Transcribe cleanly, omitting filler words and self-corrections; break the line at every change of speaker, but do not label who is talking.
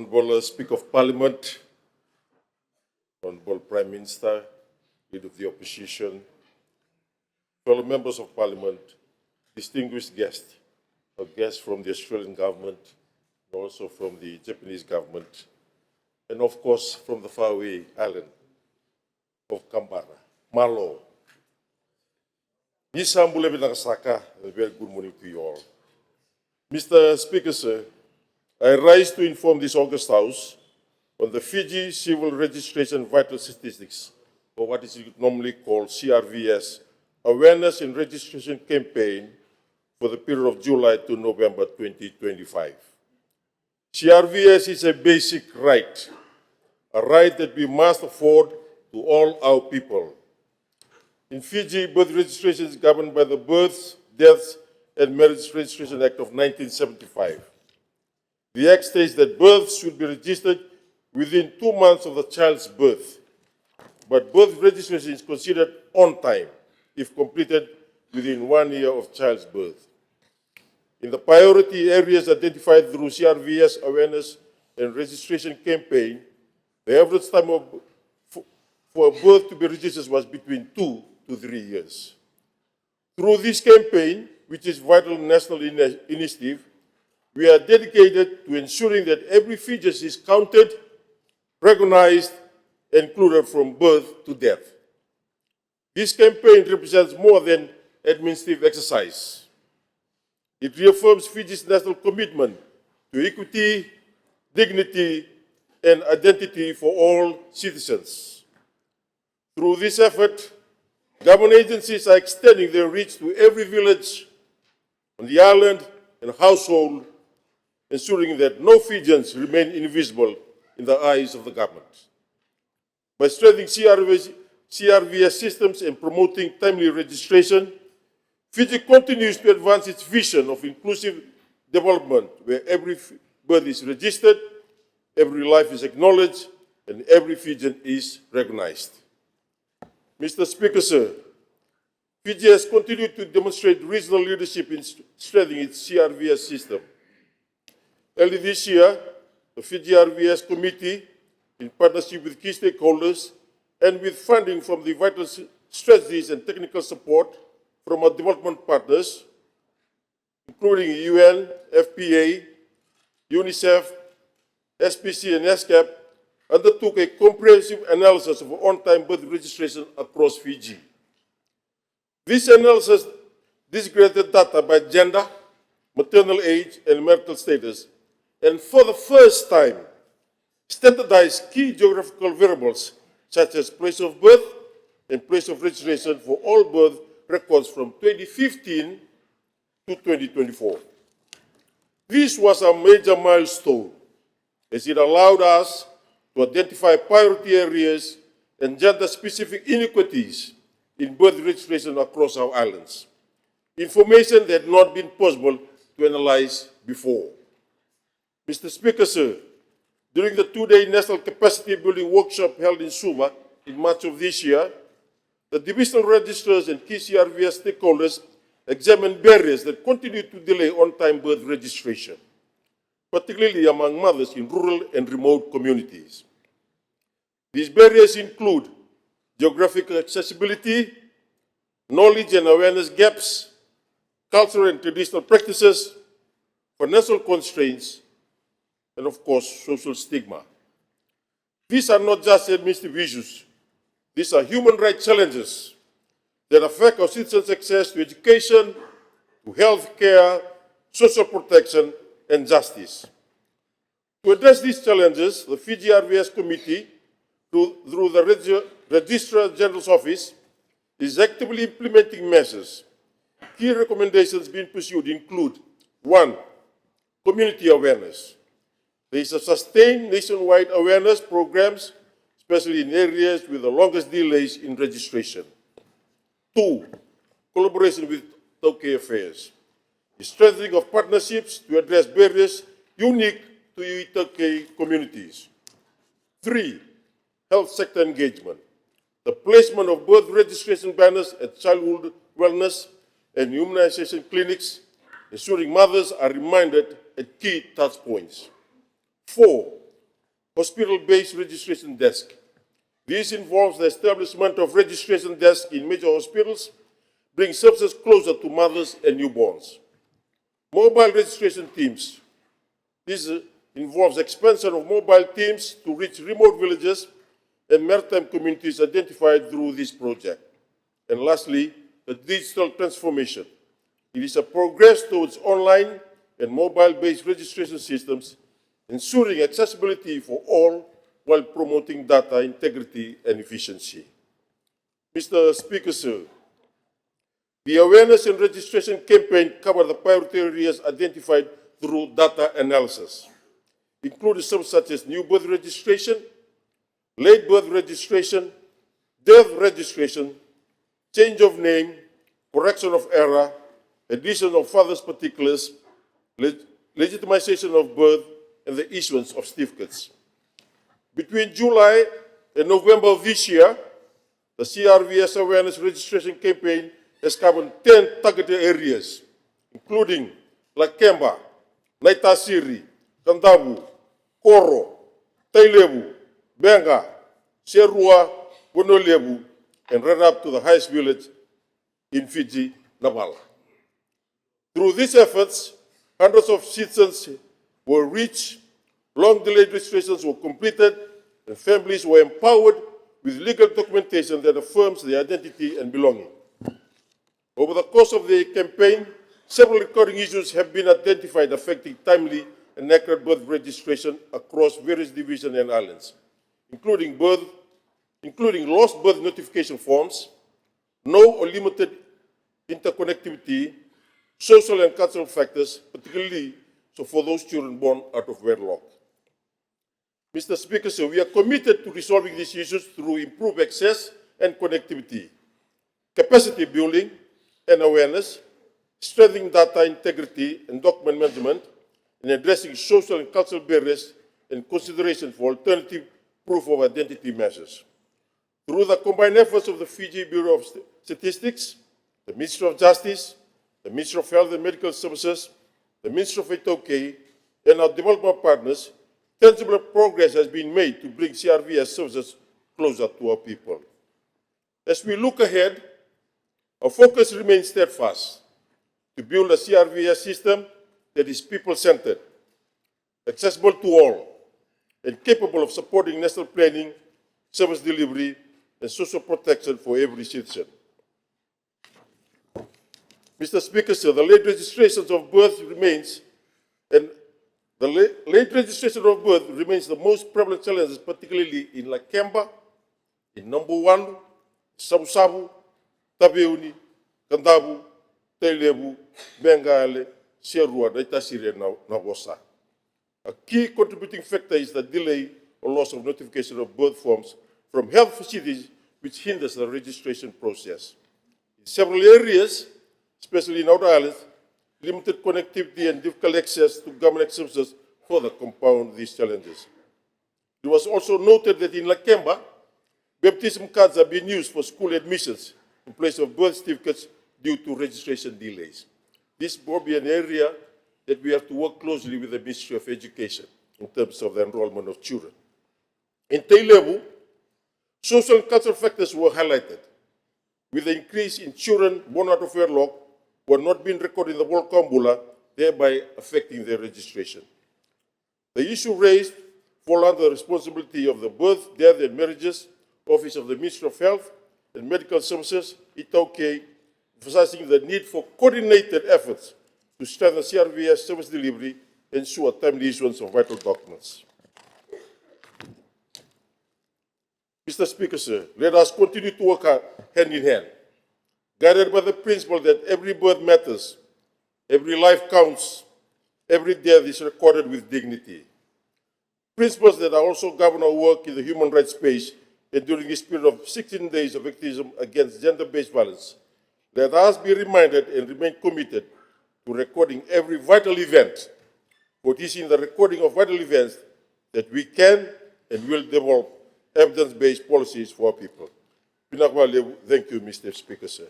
Honorable Speaker of Parliament, Honorable Prime Minister, Leader of the Opposition, fellow members of Parliament, distinguished guests, or guests from the Australian government, and also from the Japanese government, and of course from the faraway island of Kambara, Malo. Nisambule Binakasaka, a very good morning to you all. Mr. Speaker, sir, I rise to inform this August House on the Fiji Civil Registration Vital Statistics, or what is normally called CRVS, Awareness and Registration Campaign for the period of July to November 2025. CRVS is a basic right, a right that we must afford to all our people. In Fiji, birth registration is governed by the Births, Deaths, and Marriage Registration Act of 1975. The Act states that births should be registered within 2 months of the child's birth, but birth registration is considered on time if completed within 1 year of child's birth. In the priority areas identified through CRVS awareness and registration campaign, the average time for a birth to be registered was between 2 to 3 years. Through this campaign, which is a vital national initiative, we are dedicated to ensuring that every fetus is counted, recognized, and included from birth to death. This campaign represents more than administrative exercise. It reaffirms Fiji's national commitment to equity, dignity, and identity for all citizens. Through this effort, government agencies are extending their reach to every village on the island and household, ensuring that no Fijians remain invisible in the eyes of the government. By strengthening CRVS systems and promoting timely registration, Fiji continues to advance its vision of inclusive development, where every birth is registered, every life is acknowledged, and every Fijian is recognized. Mr. Speaker, sir, Fiji has continued to demonstrate regional leadership in strengthening its CRVS system. Early this year, the Fiji RVS Committee, in partnership with key stakeholders and with funding from the vital strategies and technical support from our development partners, including UN, FPA, UNICEF, SPC, and ESCAP, undertook a comprehensive analysis of on-time birth registration across Fiji. This analysis disaggregated data by gender, maternal age, and marital status, and for the first time, standardized key geographical variables such as place of birth and place of registration for all birth records from 2015 to 2024. This was a major milestone as it allowed us to identify priority areas and gender-specific inequities in birth registration across our islands, information that had not been possible to analyze before. Mr. Speaker, sir, during the two-day National Capacity Building Workshop held in Suma in March of this year, the divisional registrars and key CRVS stakeholders examined barriers that continue to delay on-time birth registration, particularly among mothers in rural and remote communities. These barriers include geographic accessibility, knowledge and awareness gaps, cultural and traditional practices, financial constraints, and of course, social stigma. These are not just administrative issues. These are human rights challenges that affect our citizens' access to education, to health care, social protection, and justice. To address these challenges, the Fiji RVS Committee, through the Registrar General's Office, is actively implementing measures. Key recommendations being pursued include: 1, community awareness. There is a sustained nationwide awareness programs, especially in areas with the longest delays in registration. 2, collaboration with Tauke Affairs. The strengthening of partnerships to address barriers unique to Tauke communities. 3, health sector engagement. The placement of birth registration banners at childhood wellness and immunization clinics, ensuring mothers are reminded at key touch points. 4, hospital-based registration desk. This involves the establishment of registration desks in major hospitals, bringing services closer to mothers and newborns. Mobile registration teams. This involves expansion of mobile teams to reach remote villages and maritime communities identified through this project. And lastly, the digital transformation. It is a progress towards online and mobile-based registration systems, ensuring accessibility for all while promoting data integrity and efficiency. Mr. Speaker, sir, the awareness and registration campaign covered the priority areas identified through data analysis, including some such as new birth registration, late birth registration, death registration, change of name, correction of error, addition of father's particulars, legitimization of birth, and the issuance of certificates. Between July and November of this year, the CRVS Awareness Registration Campaign has covered 10 targeted areas, including Lakemba, Naitasiri, Kandabu, Koro, Tailebu, Benga, Serua, Wonolebu, and right up to the highest village in Fiji, Navala. Through these efforts, hundreds of citizens were reached, long-delayed registrations were completed, and families were empowered with legal documentation that affirms their identity and belonging. Over the course of the campaign, several recurring issues have been identified affecting timely and accurate birth registration across various divisions and islands, including lost birth notification forms, no or limited interconnectivity, social and cultural factors, particularly so for those children born out of wedlock. Mr. Speaker, so we are committed to resolving these issues through improved access and connectivity, capacity building and awareness, strengthening data integrity and document management, and addressing social and cultural barriers and consideration for alternative proof of identity measures. Through the combined efforts of the Fiji Bureau of Statistics, the Ministry of Justice, the Ministry of Health and Medical Services, the Ministry of Etoke, and our development partners, tangible progress has been made to bring CRVS services closer to our people. As we look ahead, our focus remains steadfast to build a CRVS system that is people-centered, accessible to all, and capable of supporting national planning, service delivery, and social protection for every citizen. Mr. Speaker, sir, the late registrations of birth remains, the most prevalent challenge, particularly in Lakemba, in Nambuwalu, Sabu-Sabu, Tabeuni, Kandabu, Tailebu, Bengale, Serua, Naitasiri, and Nawosa. A key contributing factor is the delay or loss of notification of birth forms from health facilities, which hinders the registration process. In several areas, especially in outer islands, limited connectivity and difficult access to government services further compound these challenges. It was also noted that in Lakemba, baptism cards are being used for school admissions in place of birth certificates due to registration delays. This will be an area that we have to work closely with the Ministry of Education in terms of the enrollment of children. In Tailebu, social and cultural factors were highlighted, with the increase in children born out of wedlock who are not being recorded in the World Kambula, thereby affecting their registration. The issue raised fall under the responsibility of the Birth, Death and Marriages Office of the Ministry of Health and Medical Services, Etoke, emphasizing the need for coordinated efforts to strengthen CRVS service delivery and ensure timely issuance of vital documents. Mr. Speaker, sir, let us continue to work hand in hand, guided by the principle that every birth matters, every life counts, every death is recorded with dignity. Principles that are also govern our work in the human rights space and during this period of 16 days of activism against gender-based violence. Let us be reminded and remain committed to recording every vital event, for it is in the recording of vital events that we can and will develop evidence-based policies for our people. Thank you, Mr. Speaker, sir.